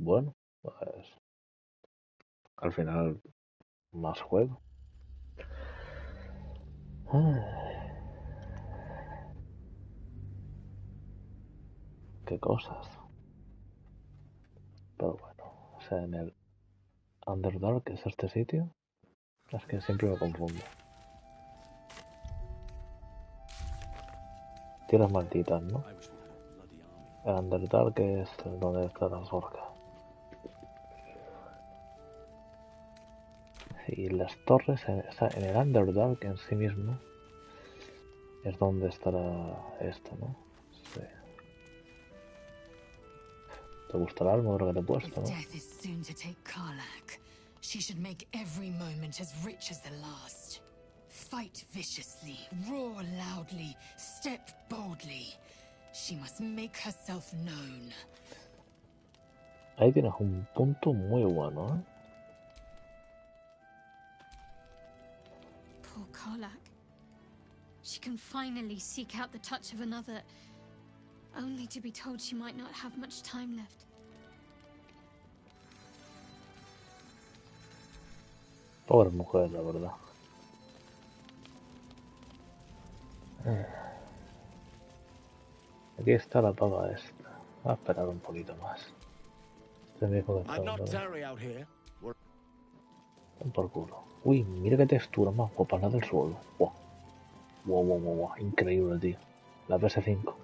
Bueno, pues al final más juego. Qué cosas. Pero bueno, o sea, en el Underdark, que es este sitio, es que siempre me confundo. Tierras malditas, ¿no? El Underdark es donde está la orcas. Y las torres, en el Underdark en sí mismo, es donde estará esto, ¿no? Sí. ¿Te gustará el modelo que te he puesto, no? Death is soon to take Karlach. She should make every moment as rich as the last. Fight viciously, roar loudly, step boldly. She must make herself known. Ahí tienes un punto muy bueno, ¿eh? Poor Karlach. She can finally seek out the touch of another, only to be told she might not have much time left. Pobre mujer, la verdad. Aquí está la pava esta. Va a esperar un poquito más. Este mismo que está por culo. Uy, mira qué textura más guapa la del suelo. Wow. Wow. Increíble, tío. La PS5.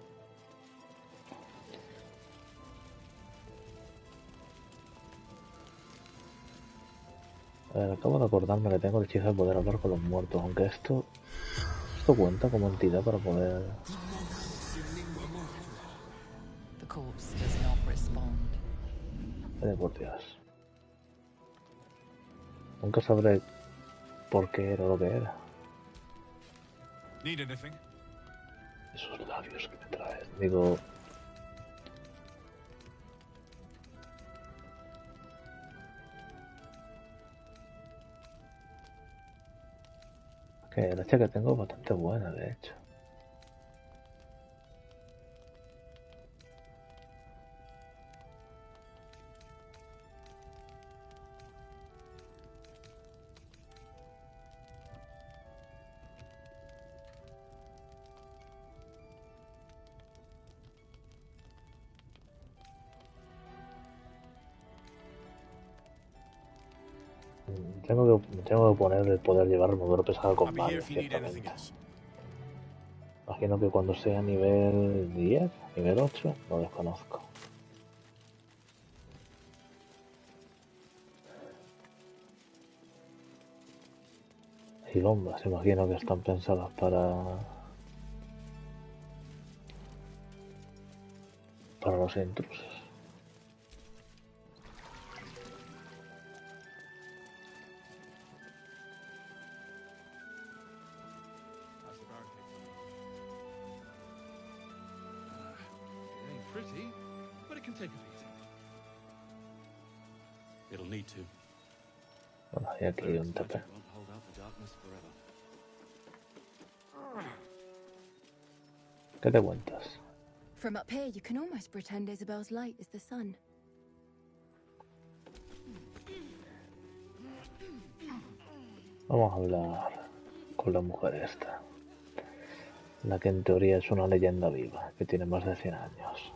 A ver, acabo de acordarme que tengo el hechizo de poder hablar con los muertos, aunque esto cuenta como entidad para poder... Por Dios. Nunca sabré por qué era lo que era. Esos labios que me traes. Digo... Que la hacha que tengo es bastante buena, de hecho. Tengo que poner el poder llevar armadura pesada con varios, ciertamente. Imagino que cuando sea nivel 10, nivel 8, lo desconozco. Y bombas, imagino que están pensadas para los intrusos. Bueno, hay aquí un TP. ¿Qué te cuentas? From up here, you can almost pretend Isabel's light is the sun. Vamos a hablar con la mujer esta. La que en teoría es una leyenda viva, que tiene más de 100 años.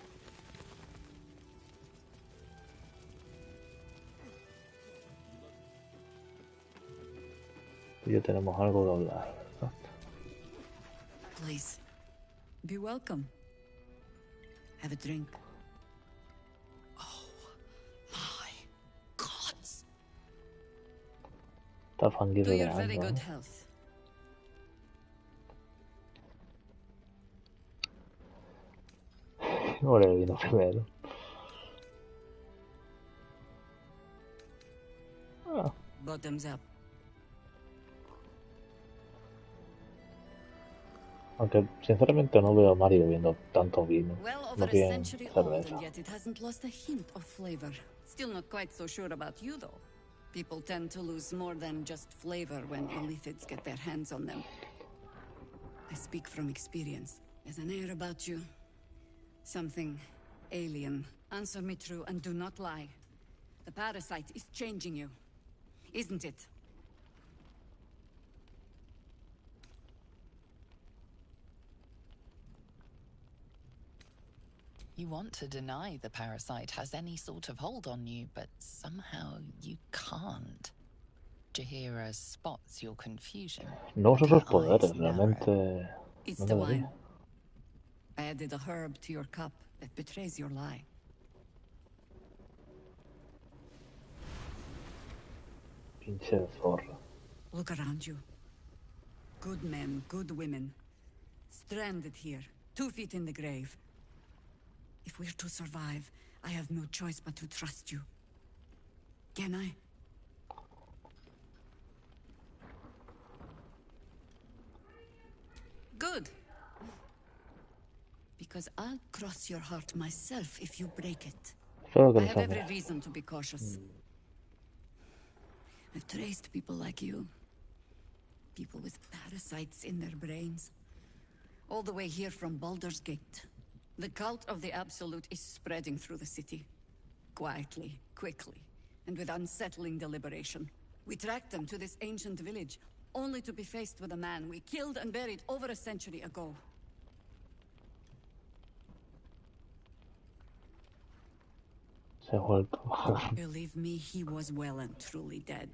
Y yo tenemos algo que hablar, ¿verdad? Please, be welcome. Have a drink. Oh, my gods. Está fanguido To de your very algo, good ¿eh? health. Ahora vino primero. Bottoms up. Aunque sinceramente no veo a Mario bebiendo tanto vino. Well, No over a bien century old, cerveza. and yet it hasn't lost a hint of flavor. Still not quite so sure about you, though. People tend to lose more than just flavor when illithids get their hands on them. I speak from experience. There's an air about you. Something alien. Answer me true and do not lie. The parasite is changing you, isn't it? You want to deny the parasite has any sort of hold on you, but somehow you can't. Jaheira spots your confusion. No uso sus Her poderes, eyes narrow. realmente It's no the debería. wine. I added a herb to your cup that betrays your lie. Pinche zorra. Look around you. Good men, good women. Stranded here, 2 feet in the grave. If we're to survive, I have no choice but to trust you. Can I? Good. Because I'll cross your heart myself if you break it. Solo que I no have every sangre. reason to be cautious. I've traced people like you. People with parasites in their brains. All the way here from Baldur's Gate. The cult of the Absolute is spreading through the city. Quietly, quickly, and with unsettling deliberation. We tracked them to this ancient village, only to be faced with a man we killed and buried over a century ago. Se ha vuelto. Believe me, he was well and truly dead.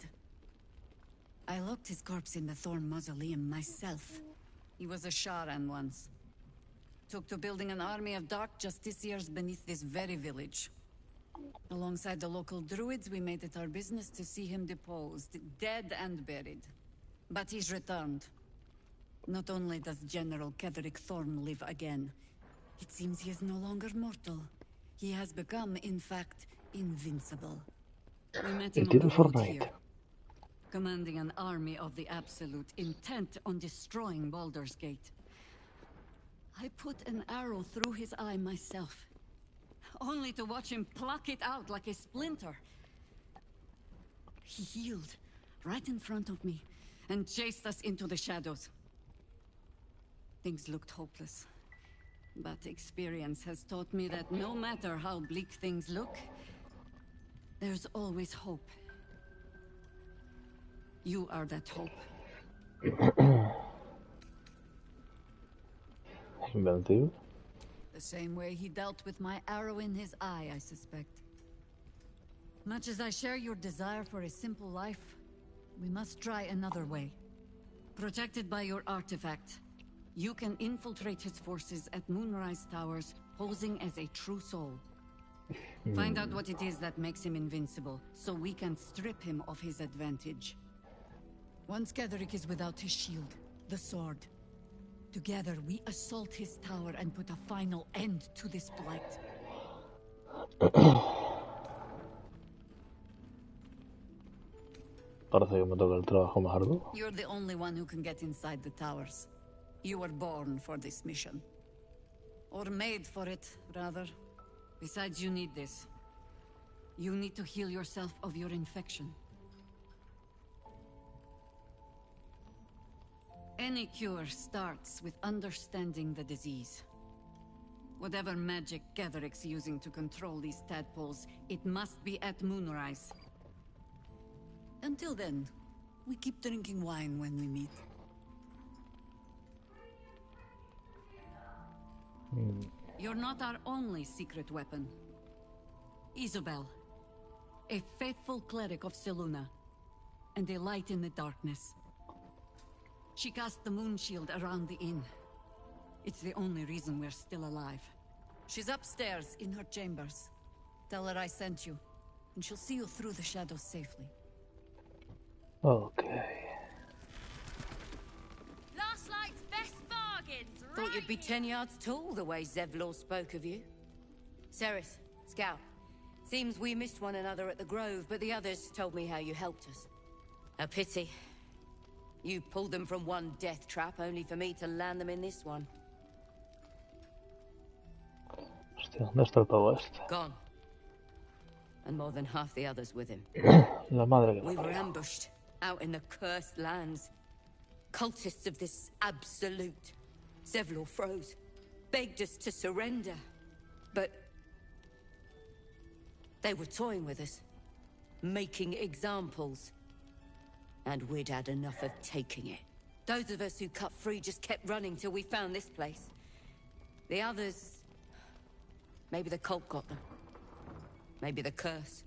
I locked his corpse in the Thorn Mausoleum myself. He was a Sharan once. Took to building an army of dark justiciars beneath this very village. Alongside the local druids, we made it our business to see him deposed, dead and buried. But he's returned. Not only does General Ketheric Thorn live again, it seems he is no longer mortal. He has become, in fact, invincible. We met him on the road here, commanding an army of the Absolute, intent on destroying Baldur's Gate. I put an arrow through his eye myself, only to watch him pluck it out like a splinter. He healed right in front of me and chased us into the shadows. Things looked hopeless, but experience has taught me that no matter how bleak things look, there's always hope. You are that hope. Invencible. The same way he dealt with my arrow in his eye, I suspect. Much as I share your desire for a simple life, we must try another way. Protected by your artifact, you can infiltrate his forces at Moonrise Towers, posing as a true soul. Find out what it is that makes him invincible, so we can strip him of his advantage. Once Ketheric is without his shield, the sword, together we assault his tower and put a final end to this blight. Parece que me toca el trabajo más arduo. You're the only one who can get inside the towers. You were born for this mission. Or made for it, rather. Besides, you need this. You need to heal yourself of your infection. Any cure starts with understanding the disease. Whatever magic Ketheric's using to control these tadpoles, it must be at Moonrise. Until then, we keep drinking wine when we meet. You're not our only secret weapon. Isabel, a faithful cleric of Selûne, and a light in the darkness. She cast the moon shield around the inn. It's the only reason we're still alive. She's upstairs in her chambers. Tell her I sent you, and she'll see you through the shadows safely. Okay. Last night's best bargains, right? Thought you'd be 10 yards tall the way Zevlor spoke of you. Ceres, Scout. Seems we missed one another at the Grove, but the others told me how you helped us. A pity. You pulled them from one death trap, only for me to land them in this one. Hostia, ¿dónde está el pavo este? Gone. And more than half the others with him. La madre que We me were parió. ambushed out in the cursed lands. Cultists of this absolute. Zevlor froze, begged us to surrender. But they were toying with us. making examples. And we'd had enough of taking it. Those of us who cut free just kept running till we found this place. The others... maybe the cult got them. Maybe the curse.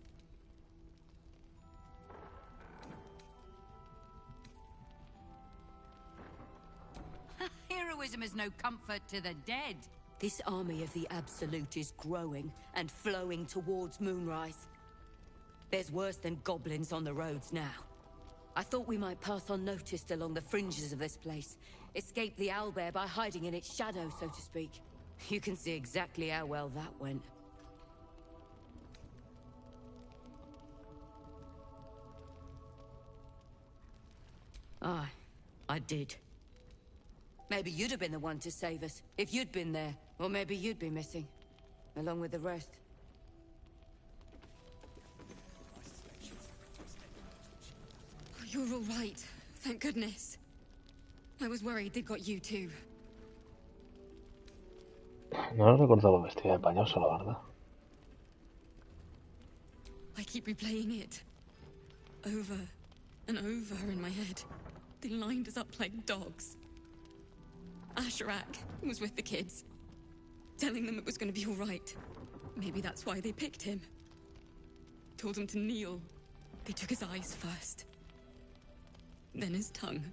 Heroism is no comfort to the dead. This army of the Absolute is growing and flowing towards Moonrise. There's worse than goblins on the roads now. I thought we might pass unnoticed along the fringes of this place. Escape the owlbear by hiding in its shadow, so to speak. You can see exactly how well that went. Aye, I did. Maybe you'd have been the one to save us, if you'd been there. Or maybe you'd be missing, along with the rest. Oh, you're all right. Thank goodness. I was worried they'd got you too. No lo recordaba vestida de pañoso, la verdad. I keep replaying it. Over and over in my head. They lined us up like dogs. Asherak was with the kids, telling them it was going to be all right. Maybe that's why they picked him. Told him to kneel. They took his eyes first. Then his tongue.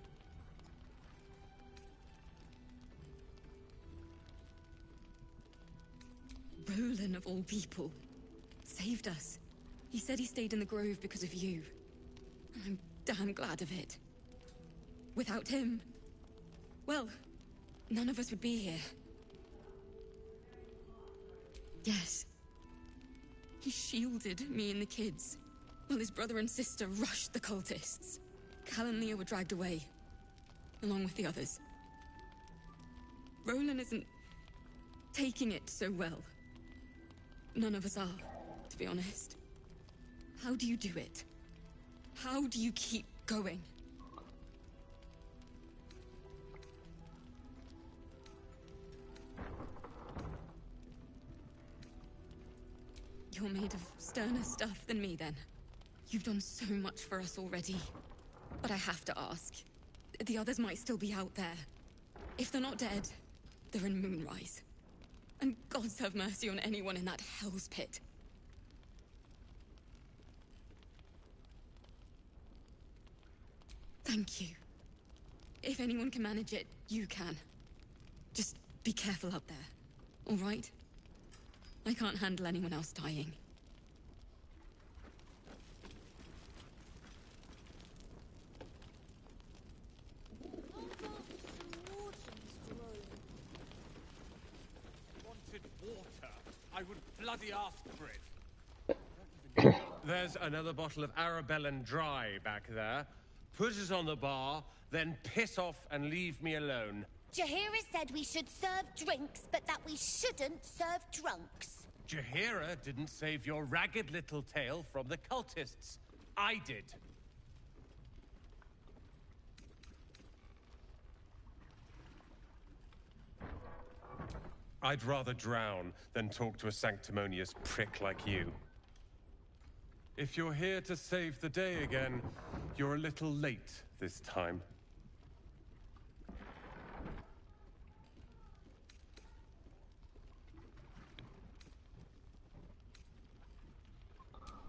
Roland, of all people, saved us. He said he stayed in the grove because of you. I'm damn glad of it. Without him, well, none of us would be here. Yes. He shielded me and the kids, while his brother and sister rushed the cultists. Cal and Leah were dragged away, along with the others. Roland isn't taking it so well. None of us are, to be honest. How do you do it? How do you keep going? You're made of sterner stuff than me, then. You've done so much for us already. But I have to ask. The others might still be out there. If they're not dead, they're in Moonrise. And gods have mercy on anyone in that hell's pit. Thank you. If anyone can manage it, you can. Just be careful out there, all right? I can't handle anyone else dying. Wanted water? I would bloody ask for it. There's another bottle of Arabelle Dry back there. Put it on the bar, then piss off and leave me alone. Jaheira said we should serve drinks, but that we shouldn't serve drunks. Jaheira didn't save your ragged little tail from the cultists. I did. I'd rather drown than talk to a sanctimonious prick like you. If you're here to save the day again, you're a little late this time.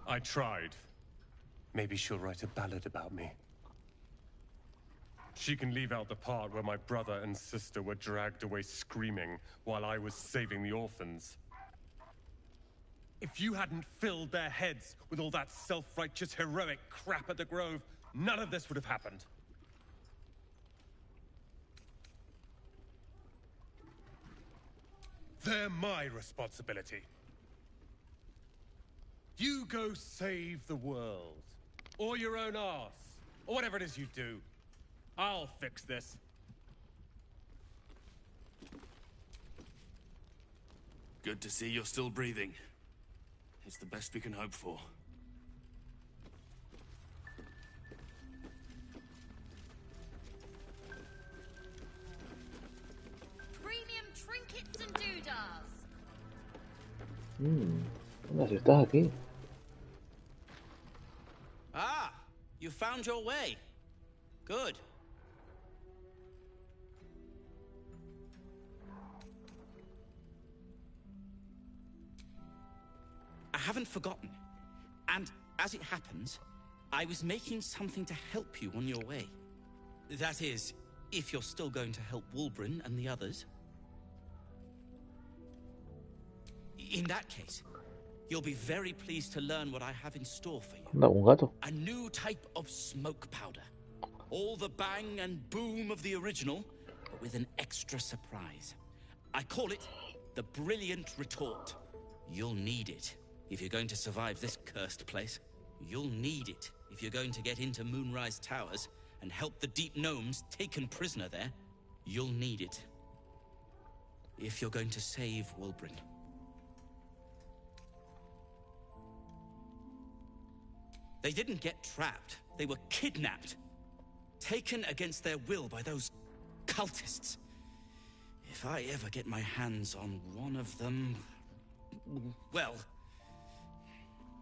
I tried. Maybe she'll write a ballad about me. She can leave out the part where my brother and sister were dragged away screaming while I was saving the orphans. If you hadn't filled their heads with all that self-righteous, heroic crap at the Grove, none of this would have happened. They're my responsibility. You go save the world. Or your own arse. Or whatever it is you do. I'll fix this. Good to see you're still breathing. It's the best we can hope for. Premium trinkets and doodahs. Anda, si estás aquí. You found your way. Good. I haven't forgotten. And as it happens, I was making something to help you on your way. That is, if you're still going to help Wulbren and the others. In that case, you'll be very pleased to learn what I have in store for you. Anda, un gato. A new type of smoke powder. All the bang and boom of the original, but with an extra surprise. I call it the Brilliant Retort. You'll need it if you're going to survive this cursed place. You'll need it if you're going to get into Moonrise Towers and help the Deep Gnomes taken prisoner there. You'll need it if you're going to save Wulbren. They didn't get trapped. They were kidnapped. Taken against their will by those cultists. If I ever get my hands on one of them... well...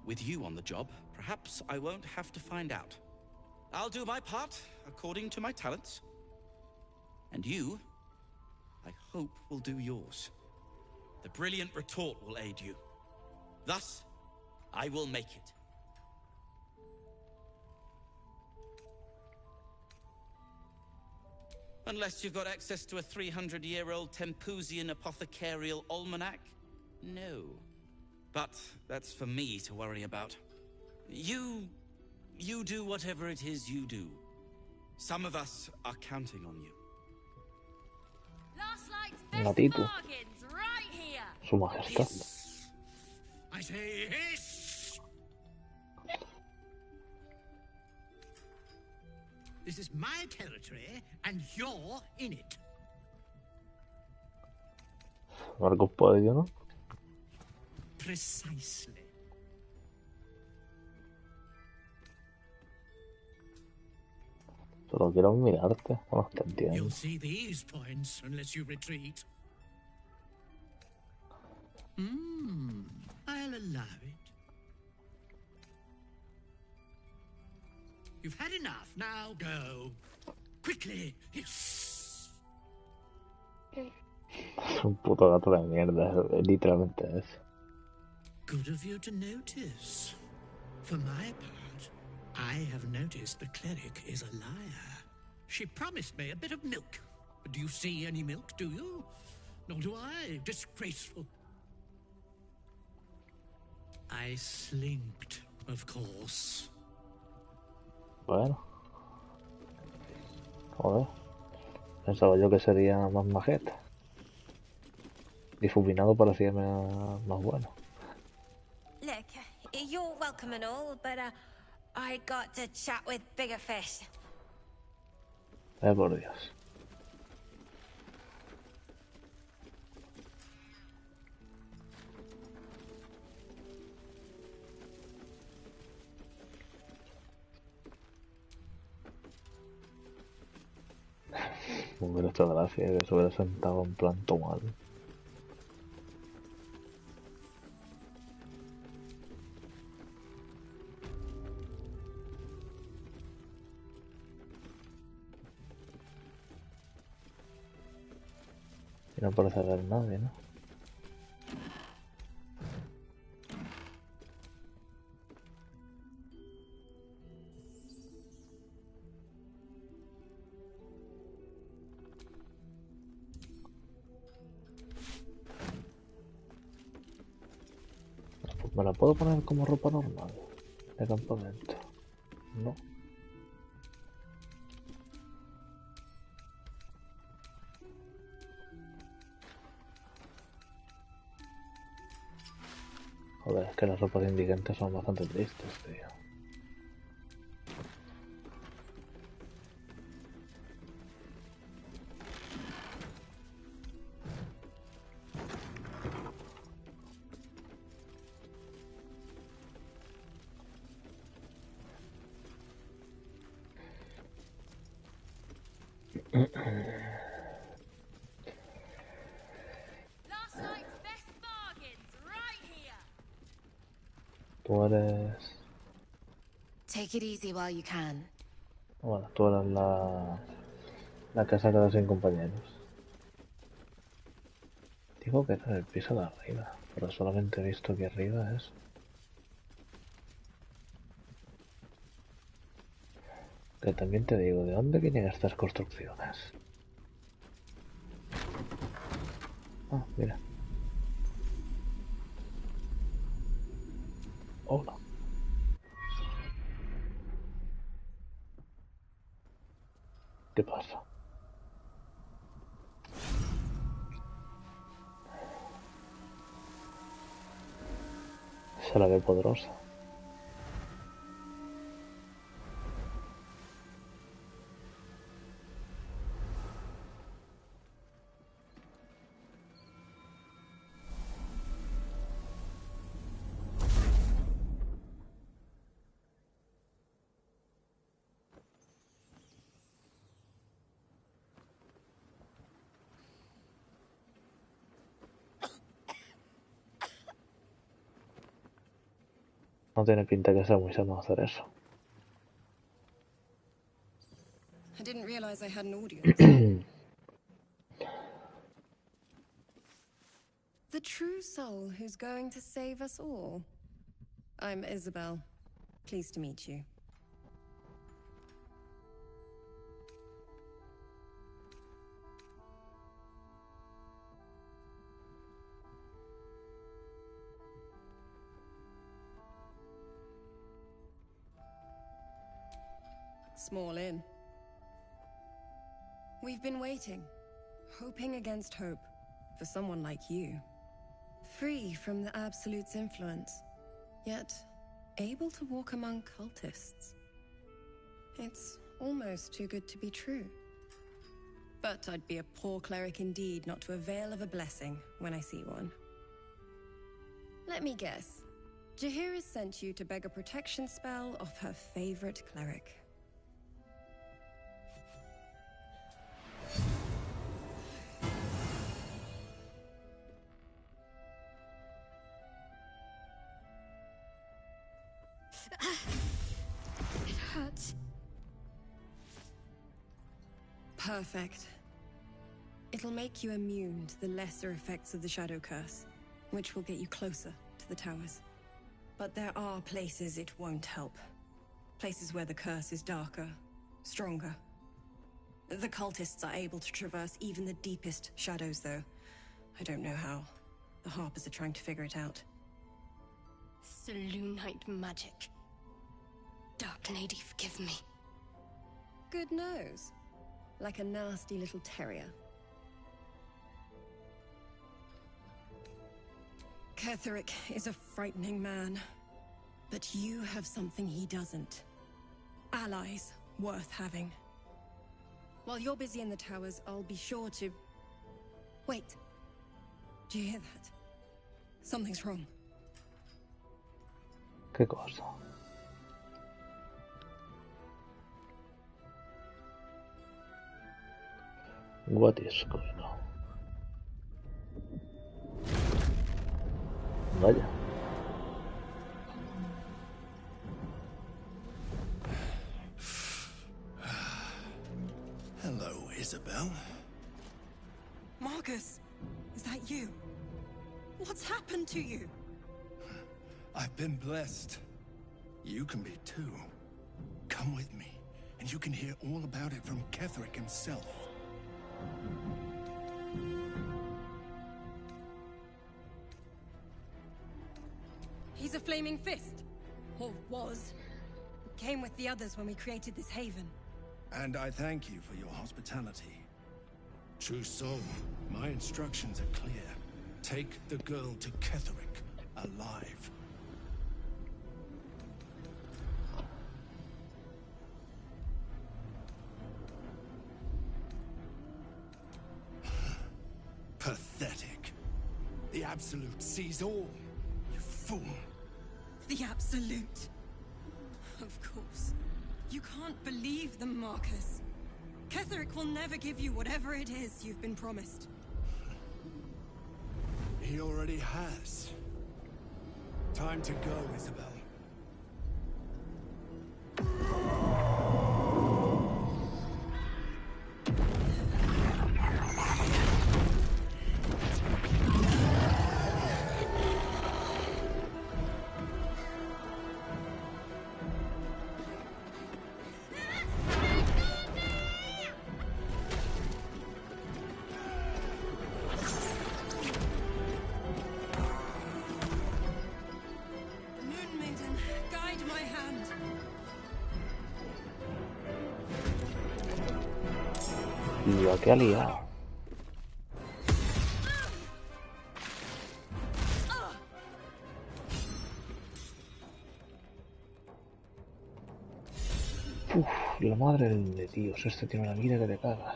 with you on the job, perhaps I won't have to find out. I'll do my part, according to my talents. And you, I hope, will do yours. The Brilliant Retort will aid you. Thus, I will make it. Unless you've got access to a 300-year-old Tempusian apothecarial almanac? No. But that's for me to worry about. You do whatever it is you do. Some of us are counting on you. Last night's Un best gatito. bargains right here. Su majestad. I say hiss! This is my territory, and you're in it. Marcos Podio, ¿no? Precisely. Solo quiero mirarte. No te entiendo. You'll see these points unless you retreat. I'll allow it. You've had enough. Now go. Quickly. Hiss. Es un puto gato de mierda. Literalmente es. Good of you to notice. For my part, I have noticed the cleric is a liar. She promised me a bit of milk. Do you see any milk, do you? Nor do I. Disgraceful. I slinked, of course. Bueno. Joder. Pensaba yo que sería más majeta. Difuminado parecía más bueno. Look, you're welcome and all, but I got to chat with bigger fish. Por Dios. Me hubiera hecho gracia que se hubiera sentado en plan tomado. Y no parece haber nadie, ¿no? ¿Me la puedo poner como ropa normal de campamento? No. Joder, es que las ropas indigentes son bastante tristes, tío. Last night's best bargains right here. Tú eres... Take it easy while you can. Bueno, tú eras la que se ha quedado sin compañeros. Digo que era en el piso de arriba, pero solamente he visto que arriba es... Que también te digo, ¿de dónde vienen estas construcciones? Ah, mira. Hola. ¿Qué pasa? Se la ve poderosa. No tiene pinta que sea muy sano hacer eso. I didn't realize I had an audience. The true soul who's going to save us all. I'm Isabel. Pleased to meet you. Small inn. We've been waiting, hoping against hope, for someone like you. Free from the Absolute's influence, yet able to walk among cultists. It's almost too good to be true. But I'd be a poor cleric indeed not to avail of a blessing when I see one. Let me guess. Jaheira sent you to beg a protection spell off her favorite cleric. It hurts. Perfect. It'll make you immune to the lesser effects of the Shadow Curse, which will get you closer to the towers. But there are places it won't help. Places where the curse is darker, stronger. The cultists are able to traverse even the deepest shadows, though. I don't know how. The Harpers are trying to figure it out. Selûnite magic. Dark Lady, forgive me. Good nose. Like a nasty little terrier. Ketheric is a frightening man. But you have something he doesn't. Allies worth having. While you're busy in the towers, I'll be sure to... Wait. Do you hear that? Something's wrong. ¿Qué cosa? What is going on? Vaya. Hello, Isabel. Marcus, is that you? What's happened to you? I've been blessed. You can be too. Come with me, and you can hear all about it from Ketheric himself. He's a flaming fist. Or was. Came with the others when we created this haven. And I thank you for your hospitality. True soul, my instructions are clear. Take the girl to Ketheric, alive. Pathetic. The Absolute sees all. You fool. The Absolute. Of course. You can't believe them, Marcus. Ketheric will never give you whatever it is you've been promised. He already has. Time to go, Isabel. Lo que ha liado. Uf, la madre de Dios, este tiene una vida que te cagas.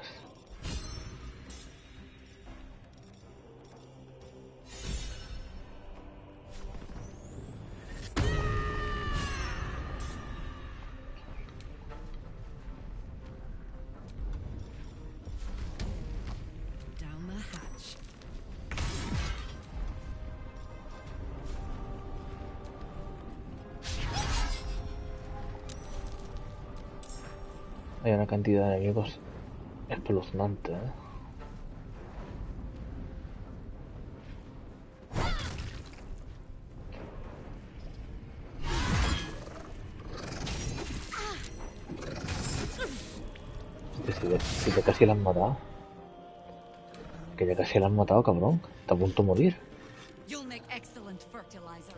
Down the hatch. Hay una cantidad de enemigos espeluznante, ¿eh? Si te casi la han matado. Que ya casi la han matado, cabrón. Está a punto de morir. You'll make excellent fertilizer.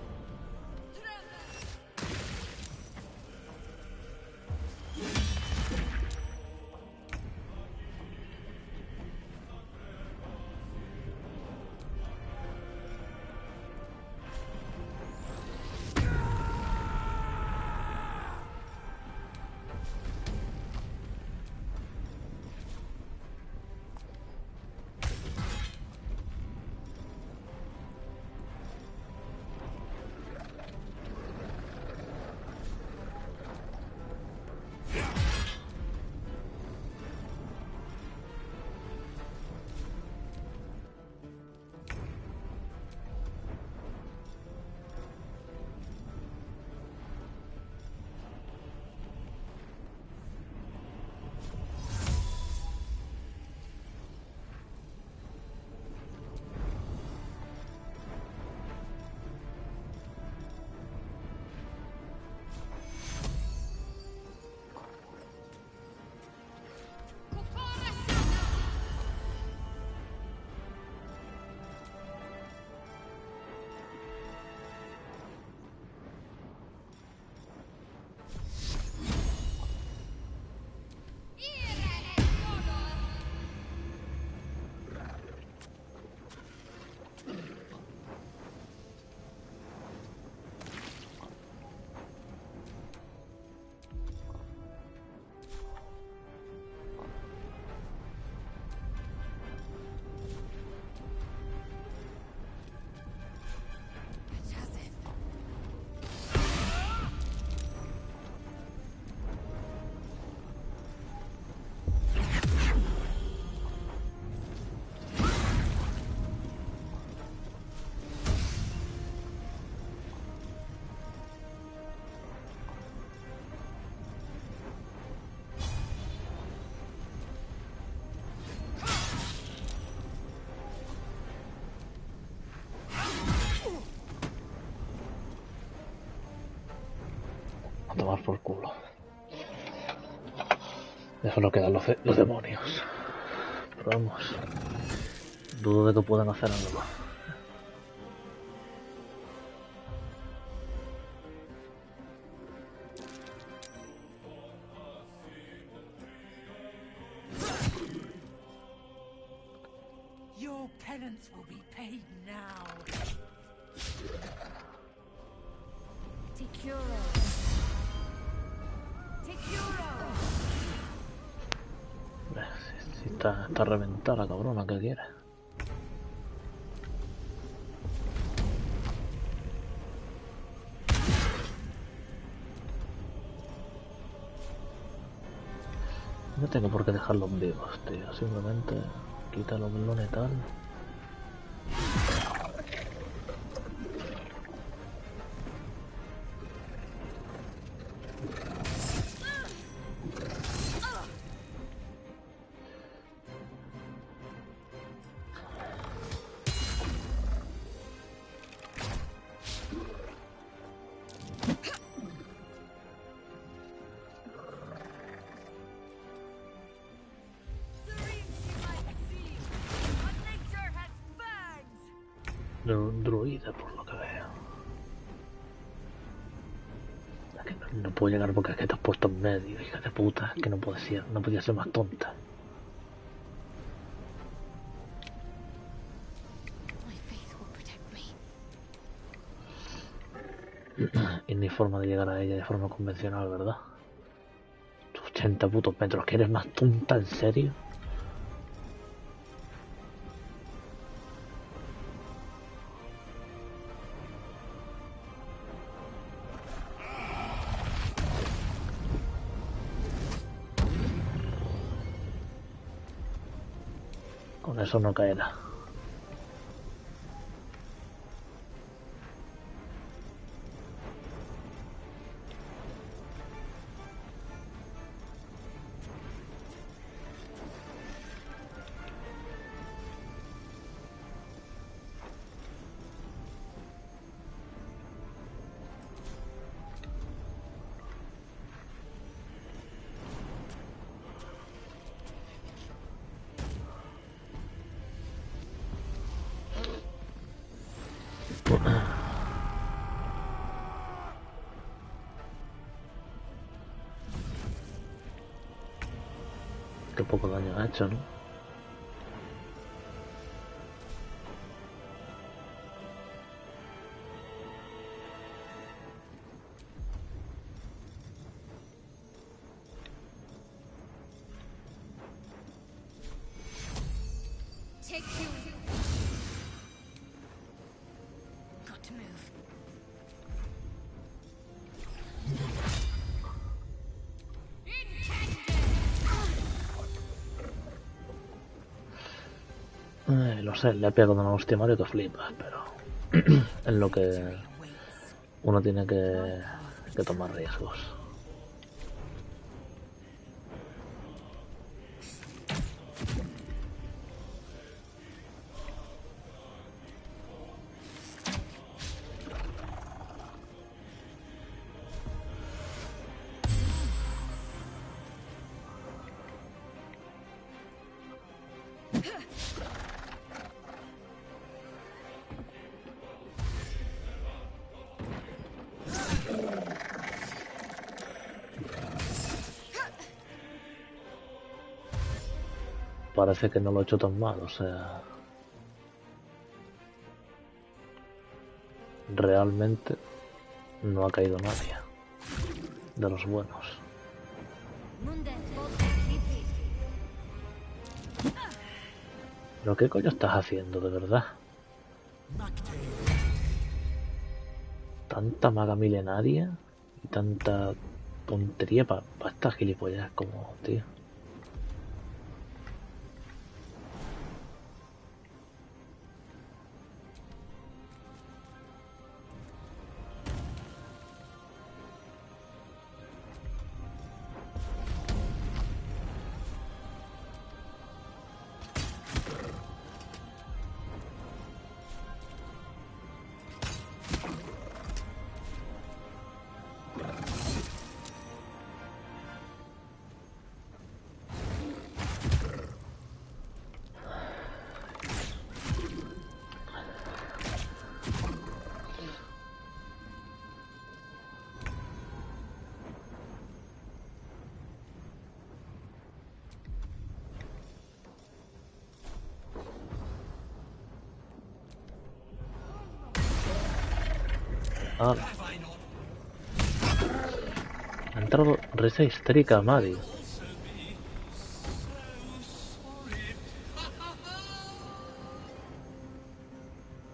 A tomar por culo. Eso no quedan los demonios. Pero vamos. Dudo de que puedan hacer algo. Your penance will be paid now. Si está reventada la cabrona, que quiere. No tengo por qué dejarlos vivos, tío. Simplemente quita lo letal. Druida, por lo que veo. Es que no puedo llegar porque es que te has puesto en medio, hija de puta, que no podía ser más tonta. forma de llegar a ella de forma convencional, ¿verdad? 80 putos metros, ¿que eres más tonta, en serio? Con eso no caerá. Qué poco daño ha hecho, ¿no? Got to move. Lo sé, le ha pegado una hostia a Mario que flipas, pero es lo que uno tiene que tomar riesgos. Parece que no lo he hecho tan mal, o sea... Realmente no ha caído nadie de los buenos. ¿Pero qué coño estás haciendo, de verdad? Tanta maga milenaria y tanta tontería para estas gilipollas como, tío. Ah, ha entrado risa histérica a Mario.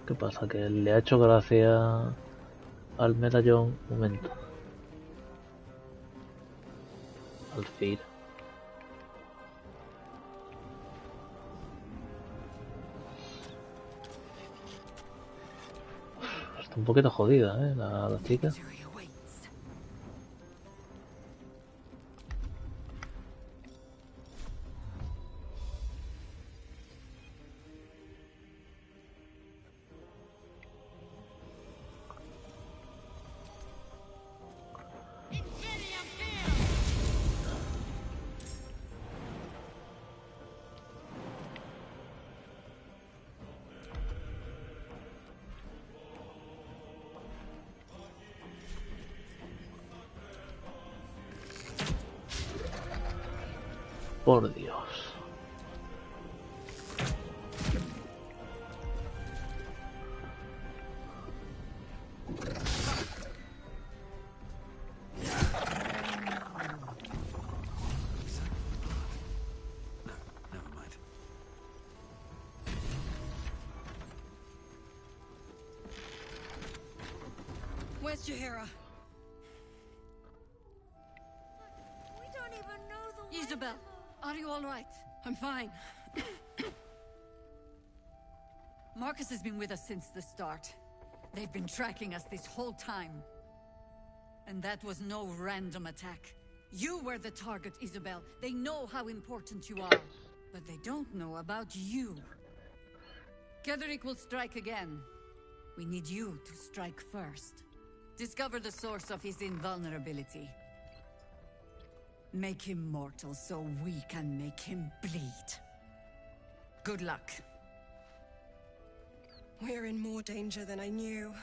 ¿Qué pasa? Que le ha hecho gracia al medallón. Un momento. Al fin. Está un poquito jodida, la chica. Por Dios. Jaheira. We don't even know the way. Isabel, are you all right? I'm fine. Marcus has been with us since the start. They've been tracking us this whole time. And that was no random attack. You were the target, Isabel. They know how important you are. But they don't know about you. Ketherick will strike again. We need you to strike first. Discover the source of his invulnerability. Make him mortal so we can make him bleed. Good luck. We're in more danger than I knew.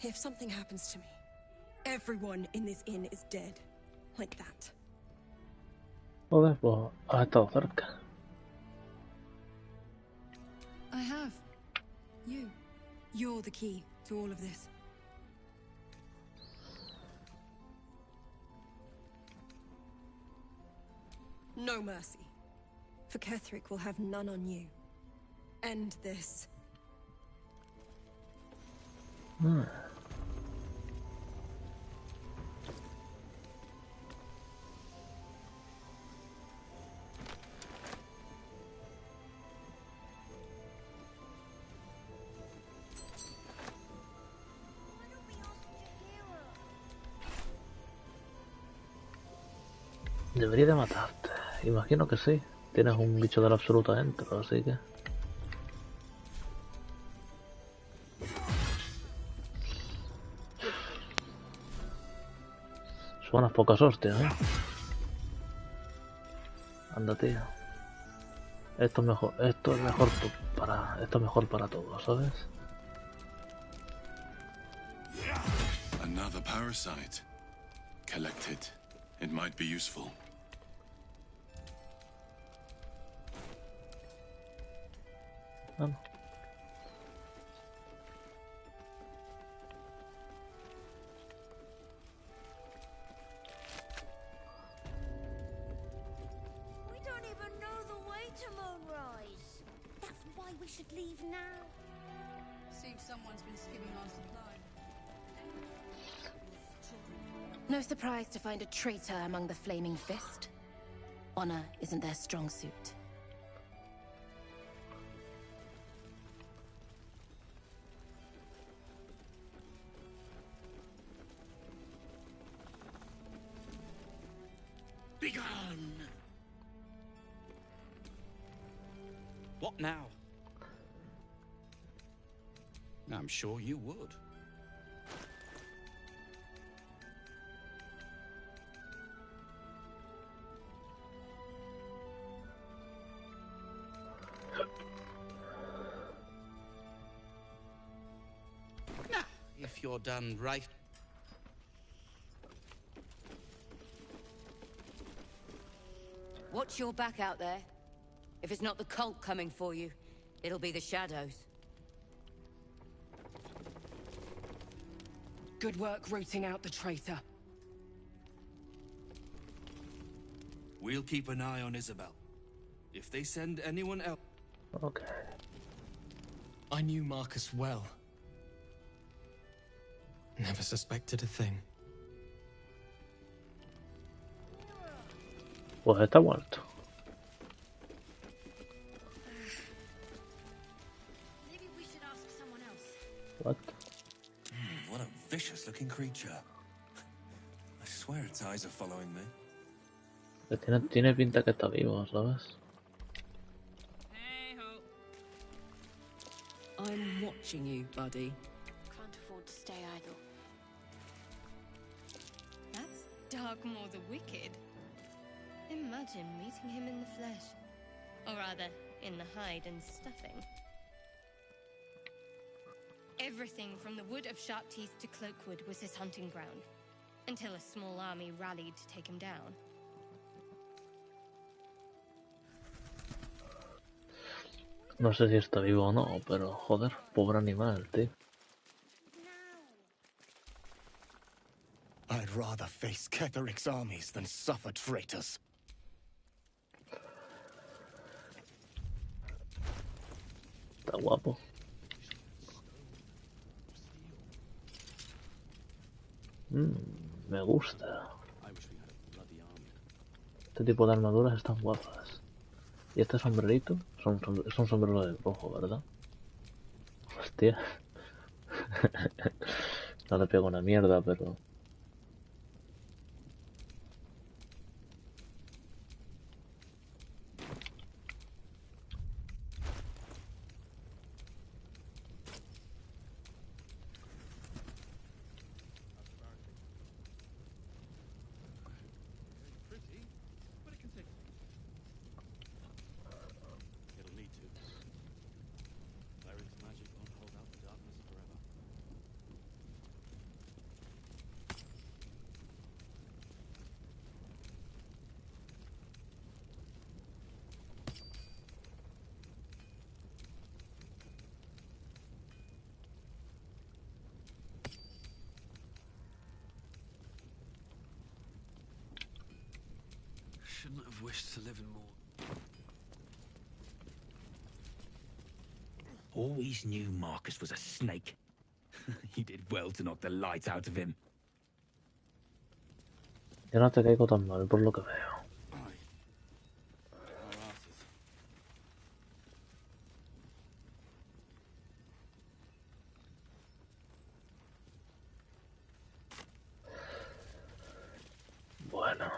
If something happens to me, everyone in this inn is dead. Like that. Joder, pues has estado cerca. I have. You. You're the key to all of this. No mercy. For Ketherick will have none on you. End this. Debería de matarte. Imagino que sí. Tienes un bicho del absoluto adentro, así que... Son unas pocas hostias, ¿eh? Anda, tío. Esto es mejor para todos, ¿sabes? Another parasite. Collect it. It might be useful. Vamos. We don't even know the way to Moonrise. That's why we should leave now. Seems someone's been skimming our supply. No surprise to find a traitor among the Flaming Fist. Honor isn't their strong suit. Begone! What now? I'm sure you would. Now, if you're done right. Watch your back out there. If it's not the cult coming for you, it'll be the shadows. Good work rooting out the traitor. We'll keep an eye on Isabel. If they send anyone else... Okay. I knew Marcus well. Never suspected a thing. Pues está muerto. Maybe we should ask someone else. What? What a vicious-looking creature. I swear its eyes are following me. Tiene pinta que está vivo, ¿sabes? I'm watching you, buddy. Can't afford to stay idle. That's Darkmoor the Wicked. Imagine meeting him in the flesh. Or rather, in the hide and stuffing. Everything from the Wood of Sharp Teeth to Cloakwood was his hunting ground, until a small army rallied to take him down. No sé si está vivo o no, pero joder, pobre animal, tío. I'd rather face Ketherick's armies than suffer traitors. Está guapo. Me gusta. Este tipo de armaduras están guapas. ¿Y este sombrerito? Es un sombrero de rojo, ¿verdad? Hostia. No le pego una mierda, pero... Shouldn't have wished to live in more. Always knew Marcus was a snake. You did well to knock the light out of him. Yo no te caigo tan mal por lo que veo. Bueno.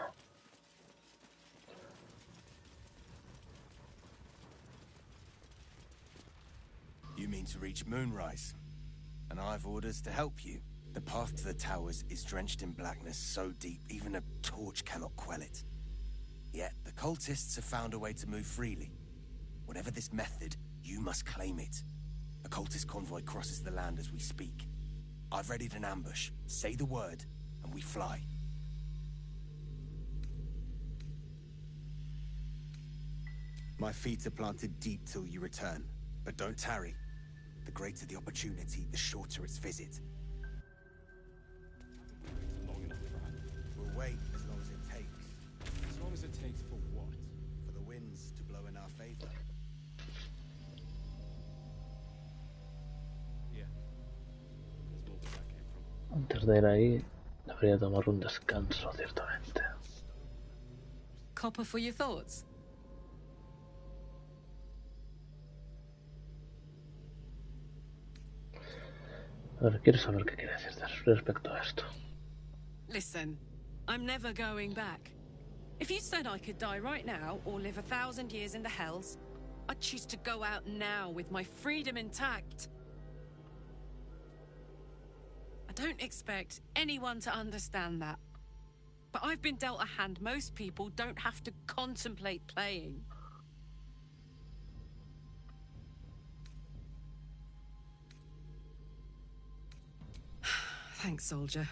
You mean to reach Moonrise? And I've orders to help you. The path to the towers is drenched in blackness so deep, even a torch cannot quell it. Yet, the cultists have found a way to move freely. Whatever this method, you must claim it. A cultist convoy crosses the land as we speak. I've readied an ambush. Say the word, and we fly. My feet are planted deep till you return, but don't tarry. The greater the opportunity, the shorter its visit. We'll wait as long as it takes. As long as it takes for what? For the winds to blow in our favor. Yeah. There's more where that came from. Antes de ir ahí, debería tomar un descanso, ciertamente. Copper for your thoughts? A ver, quiero saber qué quiere decir respecto a esto. Listen, I'm never going back. If you said I could die right now or live 1,000 years in the Hells, I'd choose to go out now with my freedom intact. I don't expect anyone to understand that. But I've been dealt a hand most people don't have to contemplate playing. Thanks, soldier.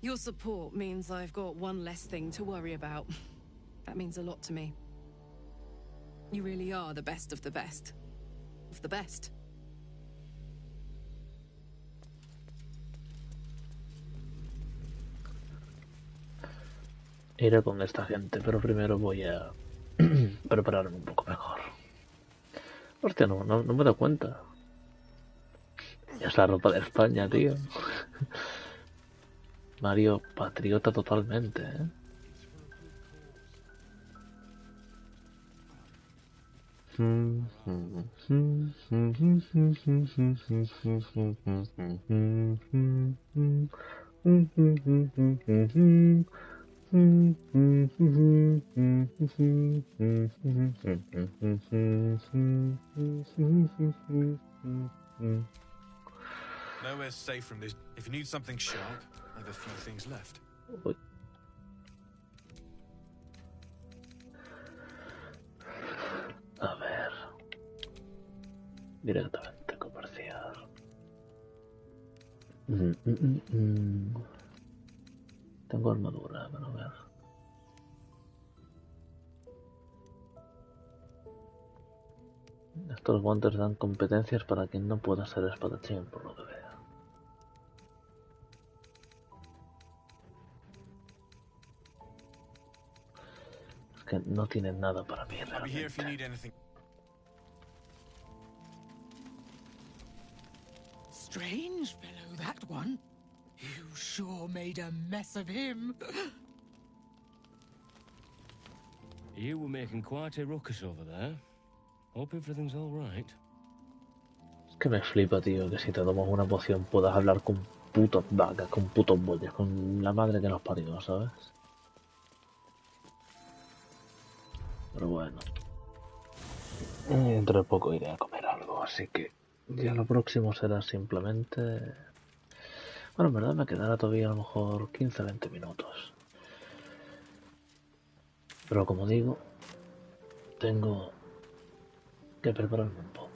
Your support means I've got one less thing to worry about. That means a lot to me. You really are the best of the best. Of the best. Iré con esta gente, pero primero voy a prepararme un poco mejor. Hostia, no me he dado cuenta. Es la ropa de España, tío. Mario, patriota totalmente, ¿eh? Nowhere safe from this. If you need something sharp, I have a few things left. Uy. A ver. Directamente comerciar. Tengo armadura, pero a ver. Estos guantes dan competencias para quien no pueda ser espadachín, por lo que veo. Es que no tienen nada para mí, realmente. Strange fellow, that one. You sure made a mess of him. You were making quite a ruckus over there. Hope everything's all right. Es que me flipa, tío, que si te tomas una poción puedas hablar con putas vacas, con putos bollos, con la madre que nos parió, ¿sabes? Pero bueno. Dentro de poco iré a comer algo, así que ya lo próximo será simplemente... Bueno, en verdad me quedará todavía a lo mejor 15-20 minutos. Pero como digo, tengo que prepararme un poco.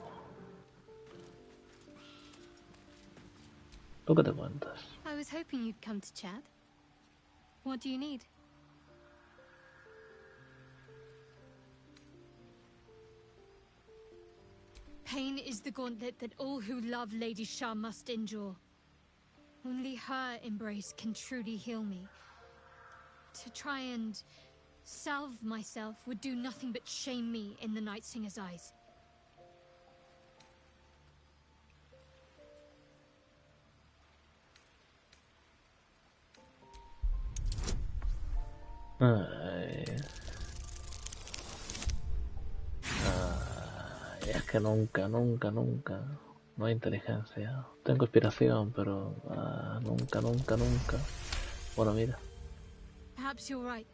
¿Tú qué te cuentas? I was hoping you'd come to chat. What do you need? Pain is the gauntlet that all who love Lady Shah must endure. Only her embrace can truly heal me. To try and salve myself would do nothing but shame me in the Night Singer's eyes. Es que nunca. No hay inteligencia. Tengo inspiración, pero nunca. Bueno, mira. Perhaps you're right.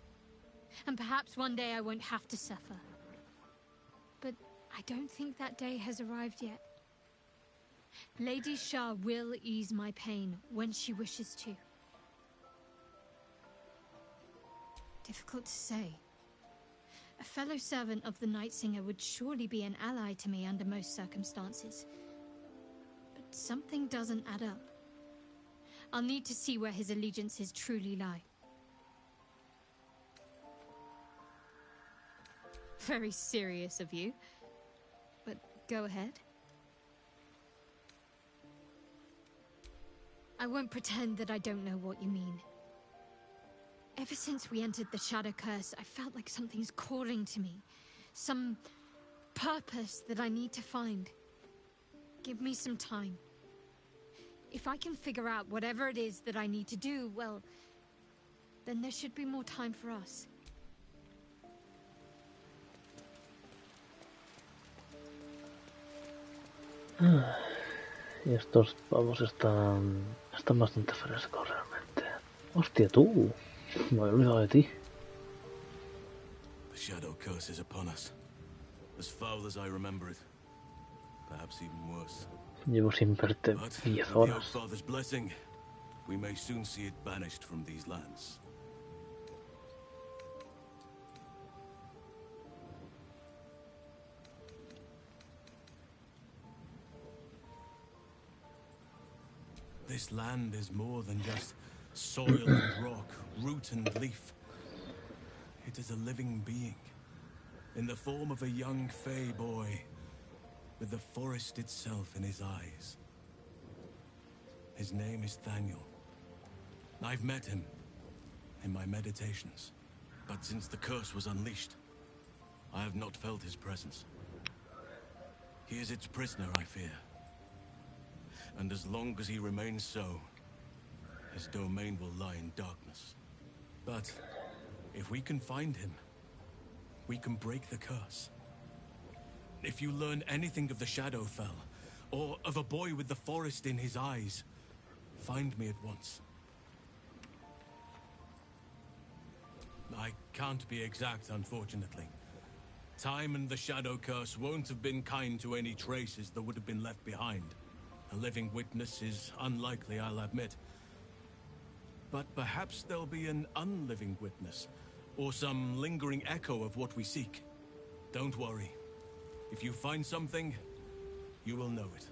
And perhaps one day I won't have to suffer. But I don't think that day has arrived yet. Lady Shah will ease my pain when she wishes to. Difficult to say. A fellow servant of the Night Singer would surely be an ally to me under most circumstances. But something doesn't add up. I'll need to see where his allegiances truly lie. Very serious of you. But go ahead. I won't pretend that I don't know what you mean. Ever since we entered the Shadow Curse, I felt like something's calling to me. Some purpose that I need to find. Give me some time. If I can figure out whatever it is that I need to do, well, then there should be more time for us. Y estos pavos están bastante frescos realmente. Hostia, tú. Me había olvidado de ti. The Shadow Curse is upon us. As foul as I remember it. Perhaps even worse. Llevo sin verte 10 horas. With the Father's blessing, we may soon see it banished from these lands. This land is more than just soil and rock, root and leaf. It is a living being, in the form of a young Fey boy, with the forest itself in his eyes. His name is Thaniel. I've met him in my meditations, but since the curse was unleashed, I have not felt his presence. He is its prisoner, I fear. And as long as he remains so, his domain will lie in darkness. But if we can find him, we can break the curse. If you learn anything of the Shadowfell, or of a boy with the forest in his eyes, find me at once. I can't be exact, unfortunately. Time and the Shadow Curse won't have been kind to any traces that would have been left behind. A living witness is unlikely, I'll admit. But perhaps there'll be an unliving witness, or some lingering echo of what we seek. Don't worry. If you find something, you will know it.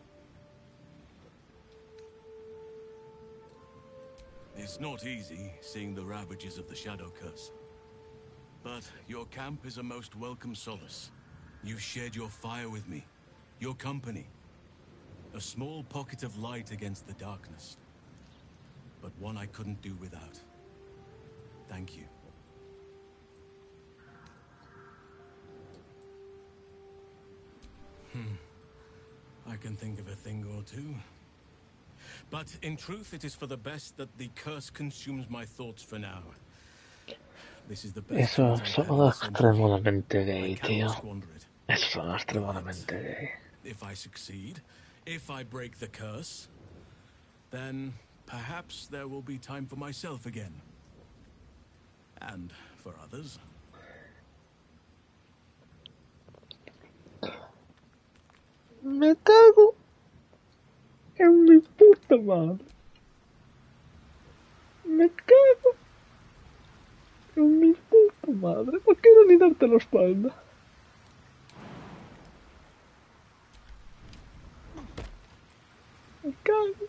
It's not easy, seeing the ravages of the Shadow Curse. But your camp is a most welcome solace. You've shared your fire with me, your company. A small pocket of light against the darkness. But one I couldn't do without. Thank you. I can think of a thing or two. But in truth, it is for the best that the curse consumes my thoughts for now. This is the best Eso chance es I've had in a century. extremadamente I gay, cannot tío. squander it. Eso es extremadamente gay. If I succeed, if I break the curse, then perhaps there will be time for myself again. And for others. Me cago en mi puta madre. Me cago en mi puta madre. No quiero ni darte la espalda. Me cago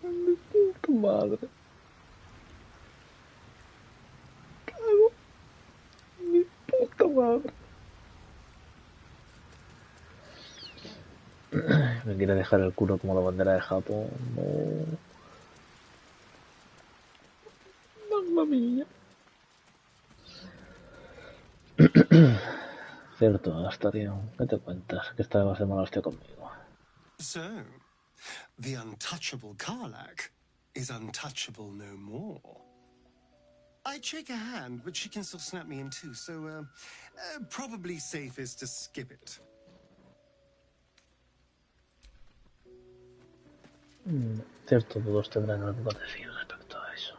en mi puta madre. Me cago en mi puta madre. Me quiere dejar el culo como la bandera de Japón. No. Mamma mía. Cierto, Astarion. ¿Qué te cuentas? Que esta va a ser mala hostia conmigo. So, the untouchable Karlak is untouchable no more. I'd shake her hand, but she can still snap me in two, so probably safest to skip it. Cierto, todos tendrán algo que decir respecto a eso.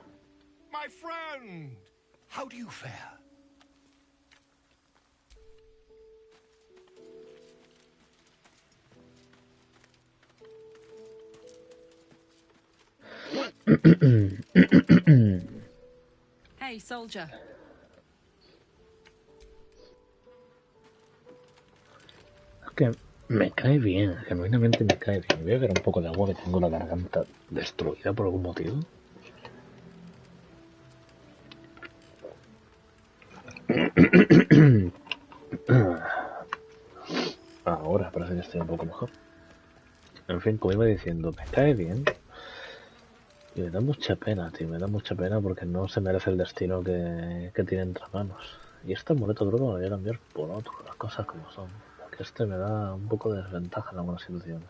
My friend! How do you fare? Hey, soldier. Es que me cae bien, genuinamente me cae bien. Voy a ver un poco de agua, que tengo la garganta destruida por algún motivo. Ahora parece que estoy un poco mejor. En fin, como iba diciendo, me cae bien. Y me da mucha pena, tío. Me da mucha pena porque no se merece el destino que tiene entre manos. Y este amuleto creo que me lo voy a cambiar por otro, las cosas como son. Porque este me da un poco de desventaja en algunas situaciones.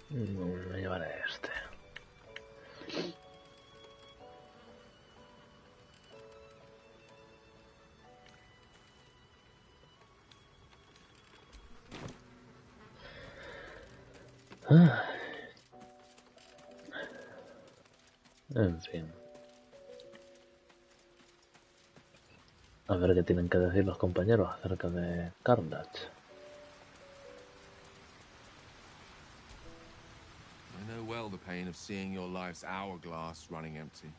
Me llevaré este. En fin. A ver qué tienen que decir los compañeros acerca de Karlach. I know well the pain of seeing your life's hourglass running empty.